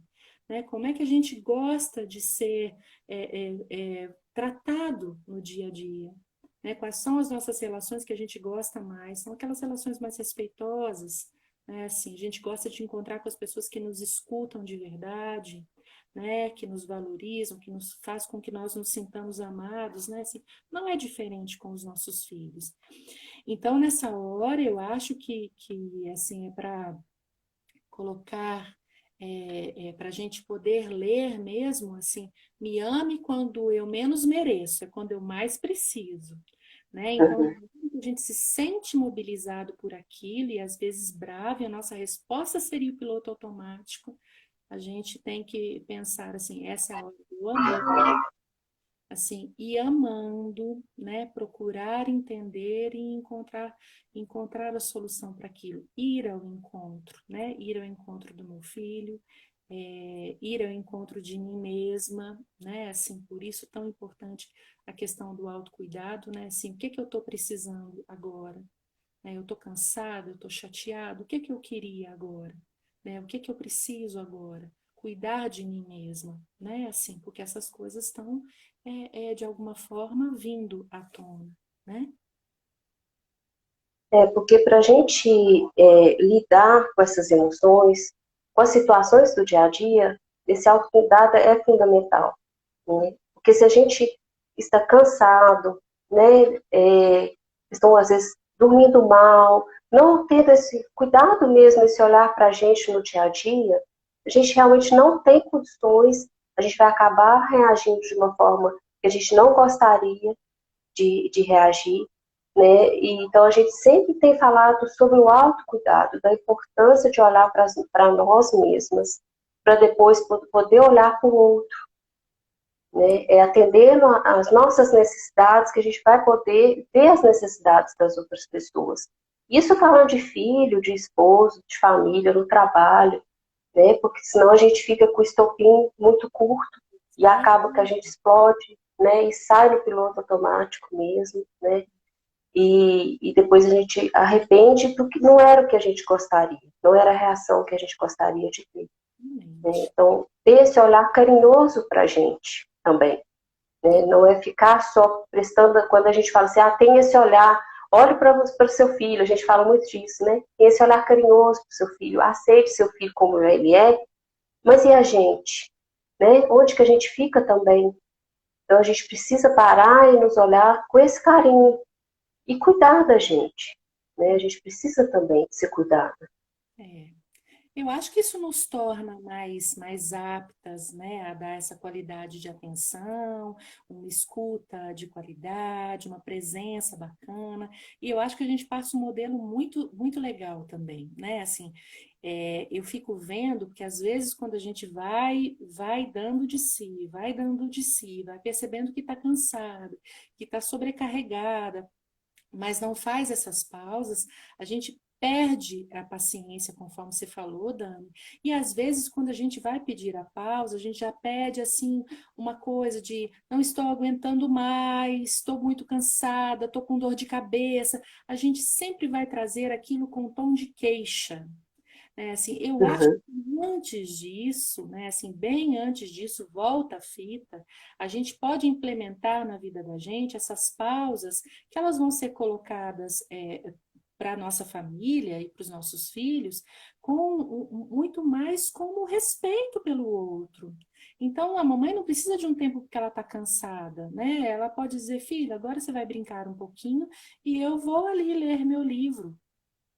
Né? Como é que a gente gosta de ser tratado no dia a dia? Né? Quais são as nossas relações que a gente gosta mais? São aquelas relações mais respeitosas, né? Assim, a gente gosta de encontrar com as pessoas que nos escutam de verdade, né? Que nos valorizam, que nos faz com que nós nos sintamos amados, né? Assim, não é diferente com os nossos filhos. Então, nessa hora, eu acho que assim, é para colocar, para a gente poder ler mesmo, assim, me ame quando eu menos mereço, é quando eu mais preciso, né? Então, Uhum. a gente se sente mobilizado por aquilo e às vezes bravo, e a nossa resposta seria o piloto automático. A gente tem que pensar assim, essa é a hora do amor, assim, e amando, né, procurar entender e encontrar a solução para aquilo, ir ao encontro, né, ir ao encontro do meu filho, ir ao encontro de mim mesma, né? Assim, por isso tão importante a questão do autocuidado, né? Assim, o que que eu estou precisando agora? Né? Eu estou cansada, eu estou chateada, o que que eu queria agora? Né? O que que eu preciso agora? Cuidar de mim mesma, né? Assim, porque essas coisas estão, de alguma forma, vindo à tona, né? Porque para a gente lidar com essas emoções, com as situações do dia a dia, esse autocuidado é fundamental, né? Porque se a gente está cansado, né, estão às vezes dormindo mal, não tendo esse cuidado mesmo, esse olhar para a gente no dia a dia, a gente realmente não tem condições, a gente vai acabar reagindo de uma forma que a gente não gostaria de reagir, né? E, então a gente sempre tem falado sobre o autocuidado, da importância de olhar para nós mesmas, para depois poder olhar para o outro, né? É atendendo às nossas necessidades que a gente vai poder ver as necessidades das outras pessoas. Isso falando de filho, de esposo, de família, no trabalho, né? Porque senão a gente fica com o estopim muito curto e acaba que a gente explode, né? E sai no piloto automático mesmo, né? E depois a gente arrepende porque não era o que a gente gostaria, não era a reação que a gente gostaria de ter. Né? Realmente. Então, ter esse olhar carinhoso para a gente também. Né? Não é ficar só prestando, quando a gente fala assim, tem esse olhar, olhe para o seu filho, a gente fala muito disso, né? Tem esse olhar carinhoso para o seu filho, aceite seu filho como ele é, mas e a gente? Né? Onde que a gente fica também? Então, a gente precisa parar e nos olhar com esse carinho e cuidar da gente. Né? A gente precisa também ser cuidado. É. Eu acho que isso nos torna mais aptas, né, a dar essa qualidade de atenção, uma escuta de qualidade, uma presença bacana. E eu acho que a gente passa um modelo muito legal também, né? Assim, eu fico vendo que às vezes quando a gente vai dando de si, vai percebendo que está cansado, que está sobrecarregada, mas não faz essas pausas, a gente perde a paciência, conforme você falou, Dani. E às vezes, quando a gente vai pedir a pausa, a gente já pede assim uma coisa de não estou aguentando mais, estou muito cansada, estou com dor de cabeça. A gente sempre vai trazer aquilo com um tom de queixa. Né? Assim, eu acho Uhum. que antes disso, né, assim, bem antes disso, volta a fita, a gente pode implementar na vida da gente essas pausas que elas vão ser colocadas para a nossa família e para os nossos filhos com muito mais como respeito pelo outro. Então, a mamãe não precisa de um tempo porque ela está cansada, né? Ela pode dizer, filha, agora você vai brincar um pouquinho e eu vou ali ler meu livro.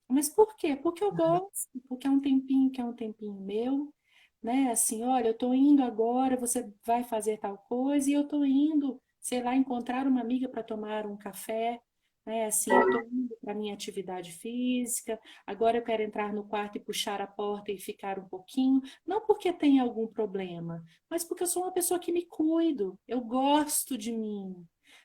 Mas por quê? Porque eu gosto, porque é um tempinho que é um tempinho meu, né? Assim, olha, eu estou indo agora, você vai fazer tal coisa, e eu estou indo, sei lá, encontrar uma amiga para tomar um café, né? Assim, eu estou indo para minha atividade física, agora eu quero entrar no quarto e puxar a porta e ficar um pouquinho, não porque tem algum problema, mas porque eu sou uma pessoa que me cuido, eu gosto de mim,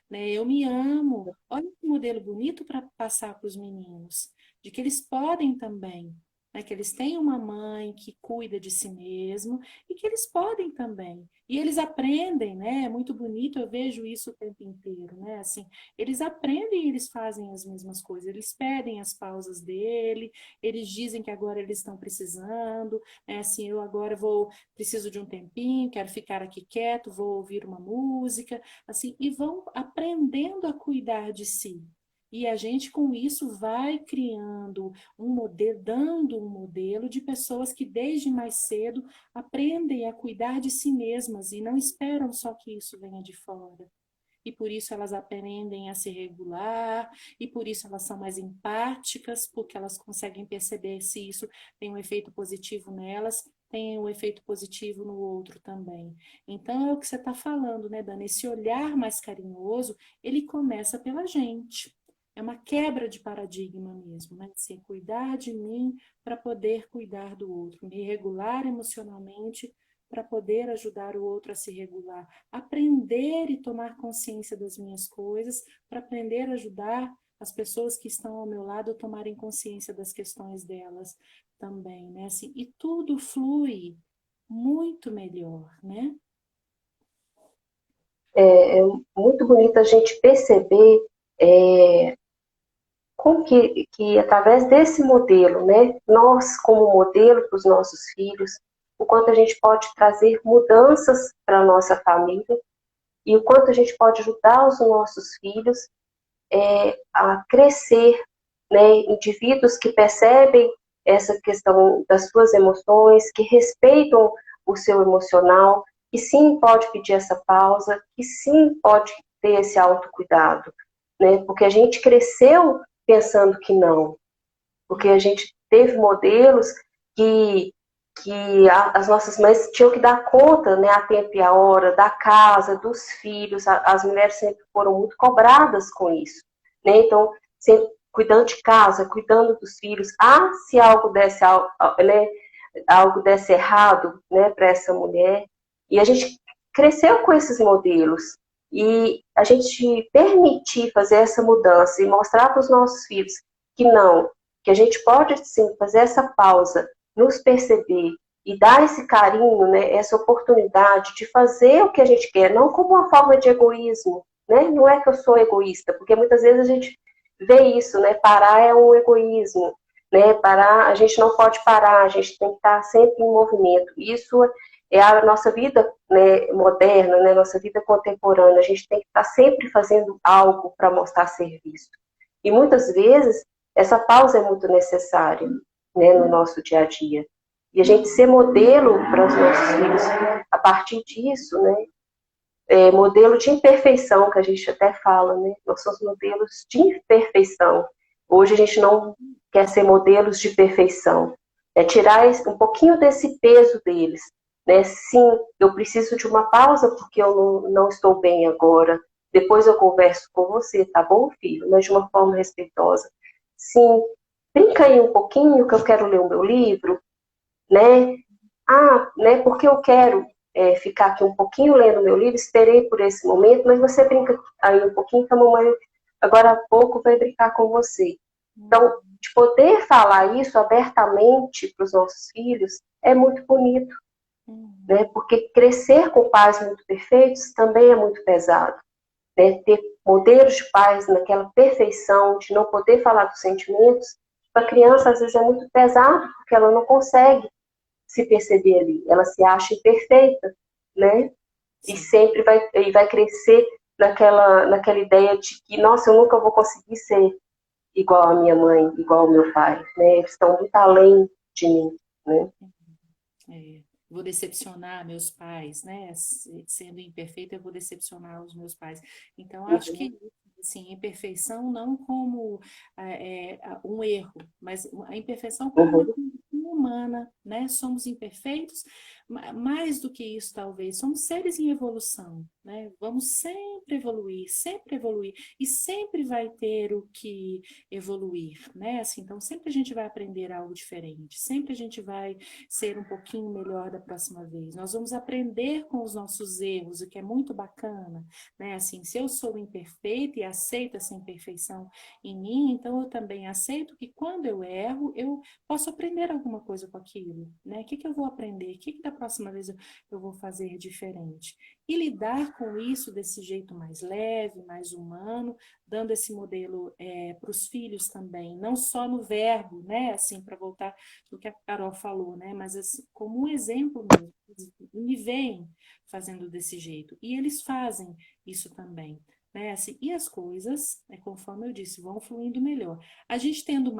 né? Eu me amo. Olha que modelo bonito para passar para os meninos de que eles podem também, né, que eles têm uma mãe que cuida de si mesmo e que eles podem também. E eles aprendem, né? É muito bonito, eu vejo isso o tempo inteiro, né? Assim, eles aprendem e eles fazem as mesmas coisas, eles pedem as pausas dele, eles dizem que agora eles estão precisando, né? Assim, eu agora preciso de um tempinho, quero ficar aqui quieto, vou ouvir uma música, assim, e vão aprendendo a cuidar de si. E a gente, com isso, vai criando um modelo, dando um modelo de pessoas que, desde mais cedo, aprendem a cuidar de si mesmas e não esperam só que isso venha de fora. E por isso elas aprendem a se regular, e por isso elas são mais empáticas, porque elas conseguem perceber se isso tem um efeito positivo nelas, tem um efeito positivo no outro também. Então é o que você está falando, né, Dani? Esse olhar mais carinhoso, ele começa pela gente. É uma quebra de paradigma mesmo, né? Assim, cuidar de mim para poder cuidar do outro, me regular emocionalmente para poder ajudar o outro a se regular, aprender e tomar consciência das minhas coisas, para aprender a ajudar as pessoas que estão ao meu lado a tomarem consciência das questões delas também, né? Assim, e tudo flui muito melhor, né? É muito bonito a gente perceber como que através desse modelo, né, nós como modelo para os nossos filhos, o quanto a gente pode trazer mudanças para a nossa família e o quanto a gente pode ajudar os nossos filhos a crescer, né, indivíduos que percebem essa questão das suas emoções, que respeitam o seu emocional, que sim pode pedir essa pausa, que sim pode ter esse autocuidado, né, porque a gente cresceu pensando que não, porque a gente teve modelos que as nossas mães tinham que dar conta, né, a tempo e a hora, da casa, dos filhos. As mulheres sempre foram muito cobradas com isso, né? Então, sempre cuidando de casa, cuidando dos filhos. Se algo desse, né, algo desse errado, né, para essa mulher. E a gente cresceu com esses modelos. E a gente permitir fazer essa mudança e mostrar para os nossos filhos que não, que a gente pode sim fazer essa pausa, nos perceber e dar esse carinho, né, essa oportunidade de fazer o que a gente quer, não como uma forma de egoísmo, né? Não é que eu sou egoísta, porque muitas vezes a gente vê isso, né? Parar é um egoísmo, né? Parar, a gente não pode parar, a gente tem que estar sempre em movimento. Isso é a nossa vida, né, moderna, né, nossa vida contemporânea. A gente tem que estar sempre fazendo algo para mostrar serviço. E muitas vezes essa pausa é muito necessária, né, no nosso dia a dia. E a gente ser modelo para os nossos filhos a partir disso, né? Modelo de imperfeição, que a gente até fala, né? Nós somos modelos de imperfeição. Hoje a gente não quer ser modelos de perfeição. É tirar um pouquinho desse peso deles. Né? Sim, eu preciso de uma pausa porque eu não estou bem agora. Depois eu converso com você, tá bom, filho? Mas de uma forma respeitosa. Sim, brinca aí um pouquinho que eu quero ler o meu livro, né? Né, porque eu quero ficar aqui um pouquinho lendo meu livro, esperei por esse momento, mas você brinca aí um pouquinho que a mamãe agora há pouco vai brincar com você. Então, de poder falar isso abertamente para os nossos filhos é muito bonito, né? Porque crescer com pais muito perfeitos também é muito pesado, né? Ter modelos de pais naquela perfeição de não poder falar dos sentimentos, para a criança às vezes é muito pesado, porque ela não consegue se perceber ali. Ela se acha imperfeita, né? E Sim. sempre vai crescer naquela ideia de que, nossa, eu nunca vou conseguir ser igual a minha mãe, igual ao meu pai, né? Eles estão muito além de mim, né? Vou decepcionar meus pais, né? Sendo imperfeita, eu vou decepcionar os meus pais. Então, acho que assim, imperfeição não como um erro, mas a imperfeição como uma Uhum. condição humana, né? Somos imperfeitos, mais do que isso, talvez, somos seres em evolução, né? Vamos sempre evoluir, e sempre vai ter o que evoluir, né? Assim, então, sempre a gente vai aprender algo diferente, sempre a gente vai ser um pouquinho melhor da próxima vez. Nós vamos aprender com os nossos erros, o que é muito bacana, né? Assim, se eu sou imperfeita e aceito essa imperfeição em mim, então eu também aceito que quando eu erro, eu posso aprender alguma coisa com aquilo, né? O que eu vou aprender? O que da próxima vez eu vou fazer diferente? E lidar com isso desse jeito mais leve, mais humano, dando esse modelo para os filhos também, não só no verbo, né? Assim, para voltar do que a Carol falou, né? Mas assim, como um exemplo mesmo, eles me veem fazendo desse jeito e eles fazem isso também, né? Assim, e as coisas, né, conforme eu disse, vão fluindo melhor. A gente estando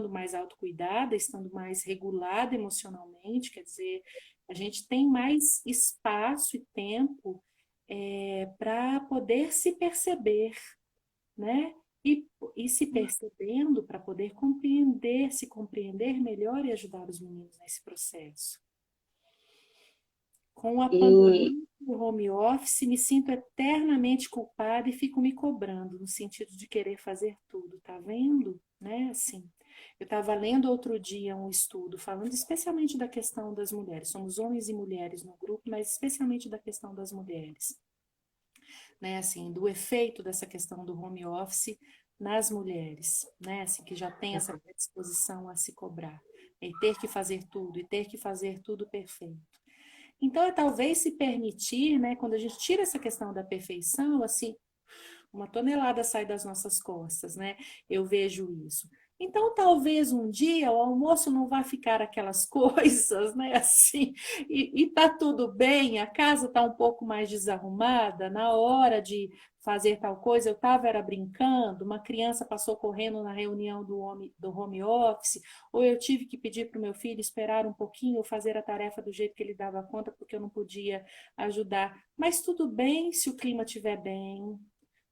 mais autocuidada, estando mais regulada emocionalmente, quer dizer, a gente tem mais espaço e tempo para poder se perceber, né? E, e se percebendo para poder compreender, se compreender melhor e ajudar os meninos nesse processo. Com a E, pandemia do home office, me sinto eternamente culpada e fico me cobrando, no sentido de querer fazer tudo, tá vendo? Né? Assim, eu estava lendo outro dia um estudo falando especialmente da questão das mulheres. Somos homens e mulheres no grupo, mas especialmente da questão das mulheres, né, assim, do efeito dessa questão do home office nas mulheres, né, assim, que já tem essa predisposição a se cobrar. e ter que fazer tudo, e ter que fazer tudo perfeito. Então, é talvez se permitir, né, quando a gente tira essa questão da perfeição, assim, uma tonelada sai das nossas costas, né? Eu vejo isso. Então, talvez um dia o almoço não vá ficar aquelas coisas, né? Assim, e tá tudo bem, a casa tá um pouco mais desarrumada, na hora de fazer tal coisa, eu estava era brincando, uma criança passou correndo na reunião do home office, ou eu tive que pedir para o meu filho esperar um pouquinho, ou fazer a tarefa do jeito que ele dava conta, porque eu não podia ajudar. Mas tudo bem se o clima estiver bem,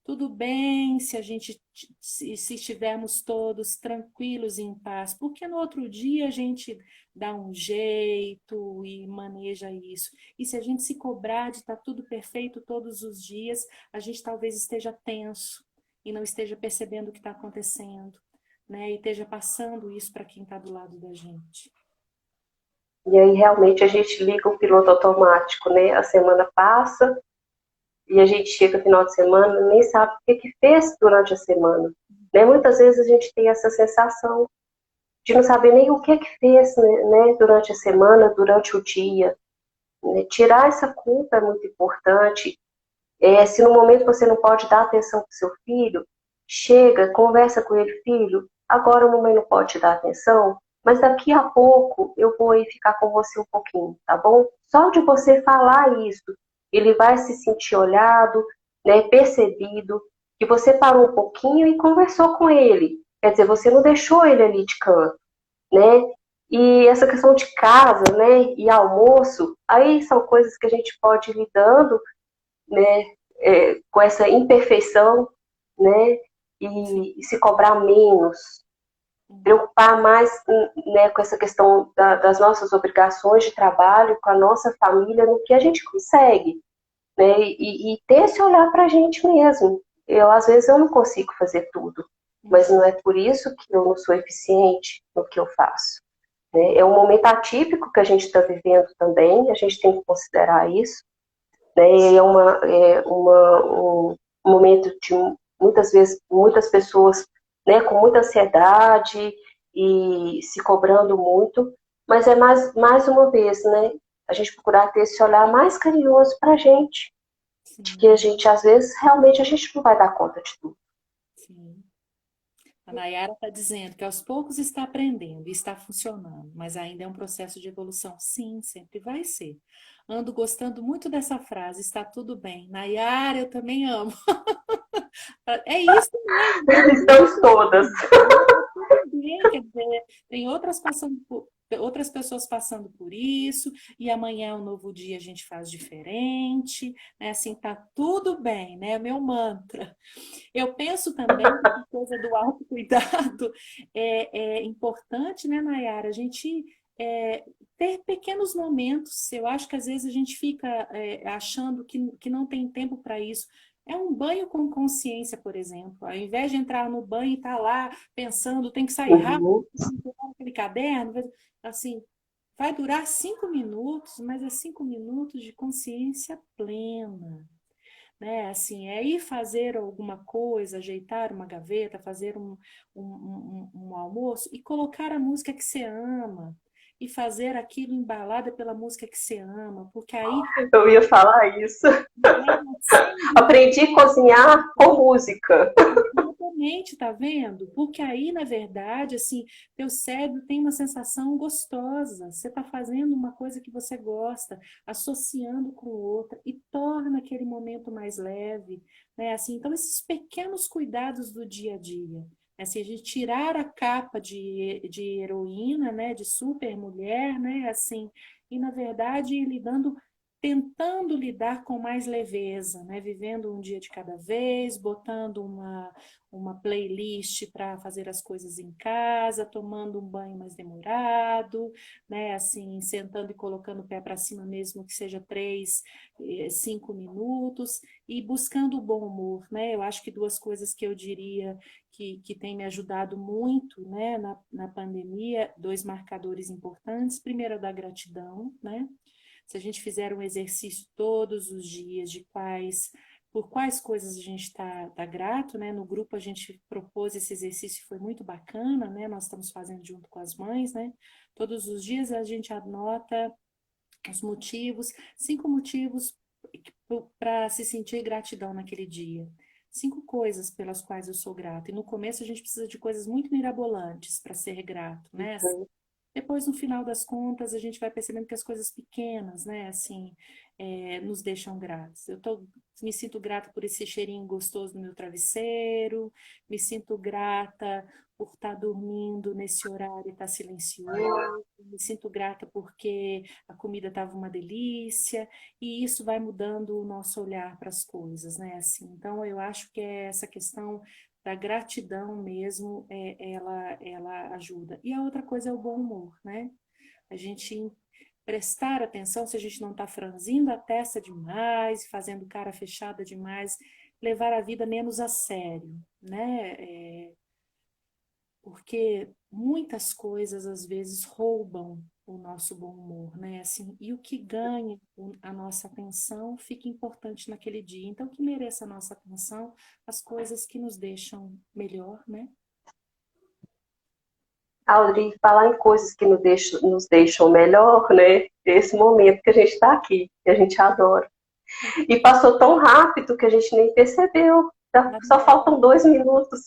tudo bem se a gente se estivermos todos tranquilos e em paz, porque no outro dia a gente dá um jeito e maneja isso. E se a gente se cobrar de estar tudo perfeito todos os dias, a gente talvez esteja tenso e não esteja percebendo o que está acontecendo, né? E esteja passando isso para quem está do lado da gente. E aí realmente a gente liga o piloto automático, né? A semana passa e a gente chega no final de semana e nem sabe o que fez durante a semana. Né? Muitas vezes a gente tem essa sensação de não saber nem o que fez, né, durante a semana, durante o dia. Né? Tirar essa culpa é muito importante. Se no momento você não pode dar atenção para o seu filho, chega, conversa com ele, filho, agora a mamãe não pode te dar atenção, mas daqui a pouco eu vou aí ficar com você um pouquinho, tá bom? Só de você falar isso, ele vai se sentir olhado, né, percebido, que você parou um pouquinho e conversou com ele. Quer dizer, você não deixou ele ali de canto, né? E essa questão de casa, né, e almoço, aí são coisas que a gente pode ir lidando, né, com essa imperfeição, né, e se cobrar menos, preocupar mais, né, com essa questão das nossas obrigações de trabalho, com a nossa família, no que a gente consegue, né, e ter esse olhar para a gente mesmo. Às vezes, eu não consigo fazer tudo, mas não é por isso que eu não sou eficiente no que eu faço. Né? É um momento atípico que a gente está vivendo também, a gente tem que considerar isso, né? Um momento de, muitas vezes, muitas pessoas, né, com muita ansiedade e se cobrando muito, mas é mais uma vez, né, a gente procurar ter esse olhar mais carinhoso para a gente, de que a gente, às vezes, realmente a gente não vai dar conta de tudo. Sim. A Nayara está dizendo que aos poucos está aprendendo e está funcionando, mas ainda é um processo de evolução. Sim, sempre vai ser. Ando gostando muito dessa frase, está tudo bem. Nayara, eu também amo. É isso mesmo. Estamos todas. Está tudo bem, quer dizer, tem outras pessoas passando por isso, e amanhã é um novo dia, a gente faz diferente, né? Assim, tá tudo bem, né? É o meu mantra. Eu penso também que a coisa do autocuidado é importante, né, Nayara? A gente ter pequenos momentos. Eu acho que às vezes a gente fica achando que não tem tempo para isso. É um banho com consciência, por exemplo. Ao invés de entrar no banho e estar lá pensando, tem que sair rápido, Uhum. tem que pegar aquele caderno, assim, vai durar 5 minutos, mas é 5 minutos de consciência plena, né? Assim, é ir fazer alguma coisa, ajeitar uma gaveta, fazer um almoço e colocar a música que você ama e fazer aquilo embalada pela música que você ama, porque aí Eu ia falar isso. assim, Aprendi a cozinhar com música. exatamente, tá vendo? Porque aí, na verdade, assim, teu cérebro tem uma sensação gostosa. Você está fazendo uma coisa que você gosta, associando com outra e torna aquele momento mais leve, né? Assim, então esses pequenos cuidados do dia a dia, né? Assim, a gente tirar a capa de heroína, né? De super mulher, né? Assim, e na verdade ir lidando tentando lidar com mais leveza, né? Vivendo um dia de cada vez, botando uma playlist para fazer as coisas em casa, tomando um banho mais demorado, né? Assim, sentando e colocando o pé para cima mesmo que seja 3, 5 minutos e buscando o bom humor, né? Eu acho que duas coisas que eu diria que tem me ajudado muito, né? Na pandemia, dois marcadores importantes. Primeiro, é da gratidão, né? Se a gente fizer um exercício todos os dias de quais por quais coisas a gente tá grato, né? No grupo a gente propôs esse exercício, foi muito bacana, né? Nós estamos fazendo junto com as mães, né? Todos os dias a gente anota os motivos, 5 motivos para se sentir gratidão naquele dia. 5 coisas pelas quais eu sou grato. E no começo a gente precisa de coisas muito mirabolantes para ser grato, né? Depois, no final das contas, a gente vai percebendo que as coisas pequenas, né, assim, nos deixam gratos. Me sinto grata por esse cheirinho gostoso no meu travesseiro, me sinto grata por estar dormindo nesse horário e estar silencioso, me sinto grata porque a comida estava uma delícia, e isso vai mudando o nosso olhar para as coisas, né, assim. Então, eu acho que é essa questão da gratidão mesmo, ela ajuda. E a outra coisa é o bom humor, né? A gente prestar atenção se a gente não está franzindo a testa demais, fazendo cara fechada demais, levar a vida menos a sério, né? Porque muitas coisas às vezes roubam o nosso bom humor, né? Assim, e o que ganha a nossa atenção fica importante naquele dia. Então, que mereça a nossa atenção, as coisas que nos deixam melhor, né? Audrey, falar em coisas que nos deixam melhor, né? Esse momento que a gente está aqui, que a gente adora. E passou tão rápido que a gente nem percebeu. Só faltam 2 minutos.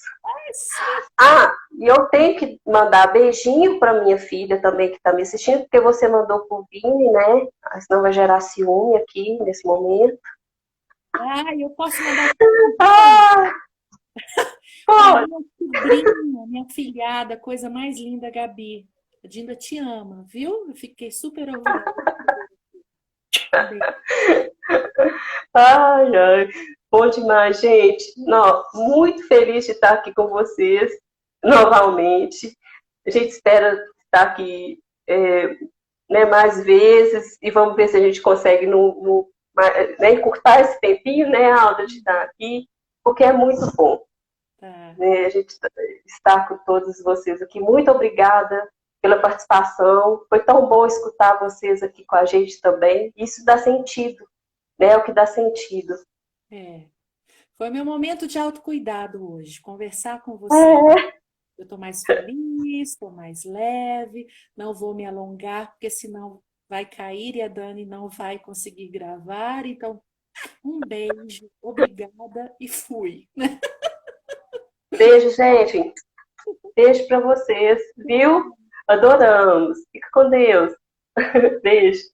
Ah, e eu tenho que mandar beijinho para minha filha também que está me assistindo, porque você mandou pro Vini, né? Senão vai gerar ciúme aqui nesse momento. Ah, eu posso mandar Ah, para pode. minha sobrinha, minha filhada, coisa mais linda, Gabi. A Dinda te ama, viu? Eu fiquei super orgulhosa. Um beijo. Ai, ai. Bom demais, gente. Não, muito feliz de estar aqui com vocês novamente. A gente espera estar aqui né, mais vezes e vamos ver se a gente consegue né, encurtar esse tempinho, né, Alda, de estar aqui, porque é muito bom, Tá. né, a gente estar com todos vocês aqui. Muito obrigada pela participação. Foi tão bom escutar vocês aqui com a gente também. Isso dá sentido, né? É o que dá sentido. É. Foi meu momento de autocuidado hoje, conversar com você. É, Eu estou mais feliz, estou mais leve, não vou me alongar, porque senão vai cair e a Dani não vai conseguir gravar. Então, um beijo, obrigada e fui. beijo, gente. Beijo para vocês, viu? Adoramos. Fica com Deus. Beijo.